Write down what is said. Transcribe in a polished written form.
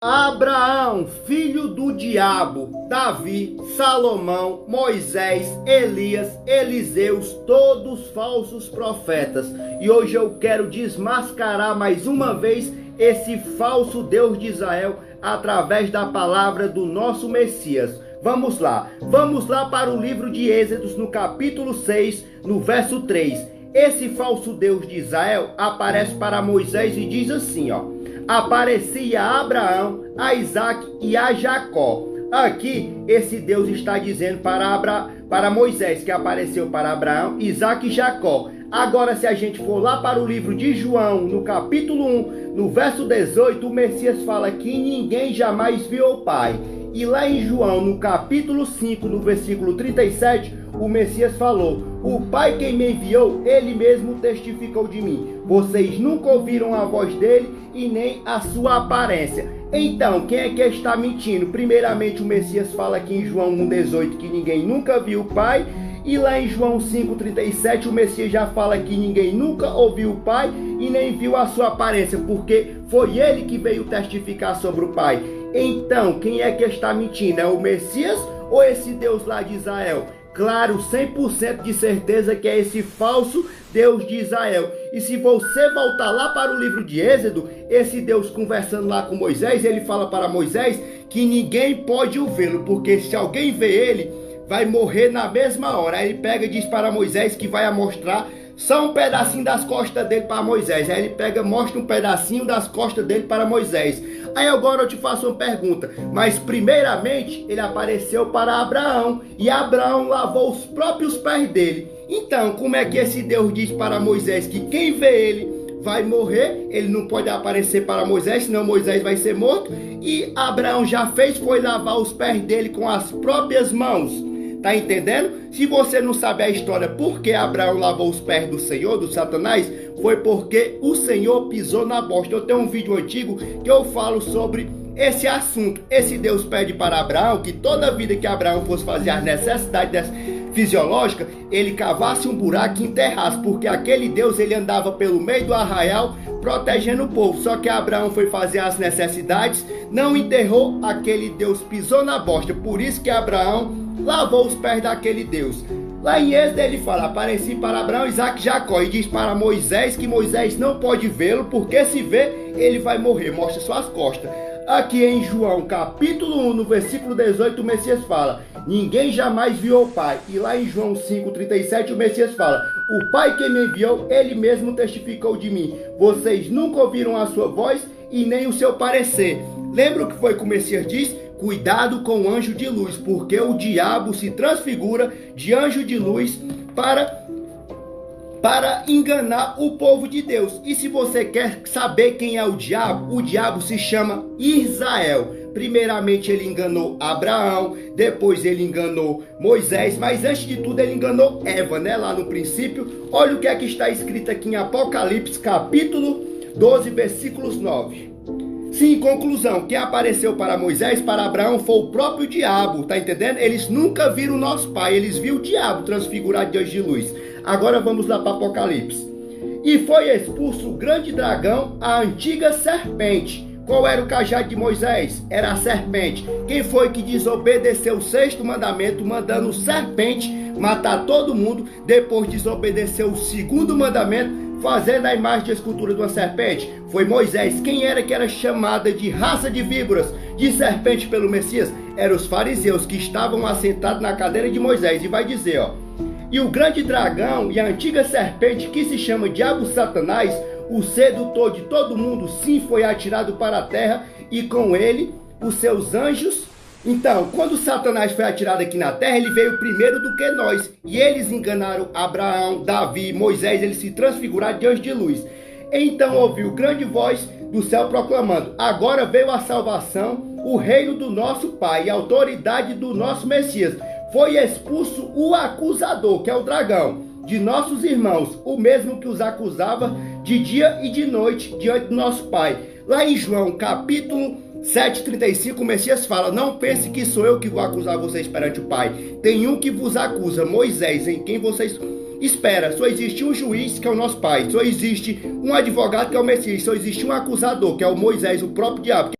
Abraão, filho do diabo, Davi, Salomão, Moisés, Elias, Eliseus, todos falsos profetas. E hoje eu quero desmascarar mais uma vez esse falso Deus de Israel através da palavra do nosso Messias. Vamos lá para o livro de Êxodos, no capítulo 6, no verso 3. Esse falso Deus de Israel aparece para Moisés e diz assim, aparecia a Abraão, a Isaac e a Jacó. Aqui, esse Deus está dizendo para Moisés que apareceu para Abraão, Isaac e Jacó. Agora, se a gente for lá para o livro de João, no capítulo 1, no verso 18, o Messias fala que ninguém jamais viu o Pai. E lá em João, no capítulo 5, no versículo 37, o Messias falou: o Pai quem me enviou, ele mesmo testificou de mim. Vocês nunca ouviram a voz dele e nem a sua aparência. Então, quem é que está mentindo? Primeiramente, o Messias fala aqui em João 1,18 que ninguém nunca viu o Pai. E lá em João 5,37, o Messias já fala que ninguém nunca ouviu o Pai e nem viu a sua aparência, porque foi ele que veio testificar sobre o Pai. Então, quem é que está mentindo? É o Messias ou esse Deus lá de Israel? Claro, 100% de certeza que é esse falso Deus de Israel. E se você voltar lá para o livro de Êxodo, esse Deus conversando lá com Moisés, ele fala para Moisés que ninguém pode o vê-lo, porque se alguém vê ele, vai morrer na mesma hora. Aí ele pega e diz para Moisés que vai mostrar só um pedacinho das costas dele para Moisés. Aí ele pega, mostra um pedacinho das costas dele para Moisés. Aí agora eu te faço uma pergunta. Mas primeiramente ele apareceu para Abraão, e Abraão lavou os próprios pés dele. Então, como é que esse Deus diz para Moisés que quem vê ele vai morrer? Ele não pode aparecer para Moisés, senão Moisés vai ser morto. E Abraão já fez, foi lavar os pés dele com as próprias mãos. Tá entendendo? Se você não sabe a história por que Abraão lavou os pés do Senhor, do Satanás, foi porque o Senhor pisou na bosta. Eu tenho um vídeo antigo que eu falo sobre esse assunto. Esse Deus pede para Abraão que toda vida que Abraão fosse fazer as necessidades fisiológicas, ele cavasse um buraco e enterrasse, porque aquele Deus ele andava pelo meio do arraial protegendo o povo. Só que Abraão foi fazer as necessidades, não enterrou, aquele Deus pisou na bosta. Por isso que Abraão lavou os pés daquele Deus. Lá em Êxodo ele fala: apareci para Abraão, Isaac e Jacó. E diz para Moisés que Moisés não pode vê-lo, porque se vê, ele vai morrer. Mostra suas costas. Aqui em João capítulo 1, no versículo 18, o Messias fala: ninguém jamais viu o Pai. E lá em João 5,37, o Messias fala: o Pai que me enviou, ele mesmo testificou de mim. Vocês nunca ouviram a sua voz e nem o seu parecer. Lembra o que foi que o Messias disse? Cuidado com o anjo de luz, porque o diabo se transfigura de anjo de luz para enganar o povo de Deus. E se você quer saber quem é o diabo se chama Israel. Primeiramente ele enganou Abraão, depois ele enganou Moisés, mas antes de tudo ele enganou Eva, lá no princípio. Olha o que é que está escrito aqui em Apocalipse, capítulo 12, versículos 9. Sim, conclusão, quem apareceu para Moisés, para Abraão, foi o próprio diabo, tá entendendo? Eles nunca viram o nosso pai, eles viram o diabo transfigurado de anjo de luz. Agora vamos lá para Apocalipse. E foi expulso o grande dragão, a antiga serpente. Qual era o cajado de Moisés? Era a serpente. Quem foi que desobedeceu o sexto mandamento, mandando o serpente matar todo mundo, depois desobedeceu o segundo mandamento, fazendo a imagem de escultura de uma serpente? Foi Moisés. Quem era que era chamada de raça de víboras, de serpente pelo Messias? Eram os fariseus que estavam assentados na cadeira de Moisés. E vai dizer, e o grande dragão e a antiga serpente, que se chama Diabo Satanás, o sedutor de todo mundo, sim, foi atirado para a terra, e com ele os seus anjos. Então, quando Satanás foi atirado aqui na terra, ele veio primeiro do que nós. E eles enganaram Abraão, Davi, Moisés, eles se transfiguraram de anjo de luz. Então ouviu grande voz do céu proclamando: agora veio a salvação, o reino do nosso Pai e a autoridade do nosso Messias. Foi expulso o acusador, que é o dragão, de nossos irmãos, o mesmo que os acusava de dia e de noite diante do nosso Pai. Lá em João capítulo 7,35, o Messias fala: não pense que sou eu que vou acusar vocês perante o Pai. Tem um que vos acusa, Moisés, em quem vocês esperam. Só existe um juiz, que é o nosso Pai. Só existe um advogado, que é o Messias. Só existe um acusador, que é o Moisés, o próprio diabo.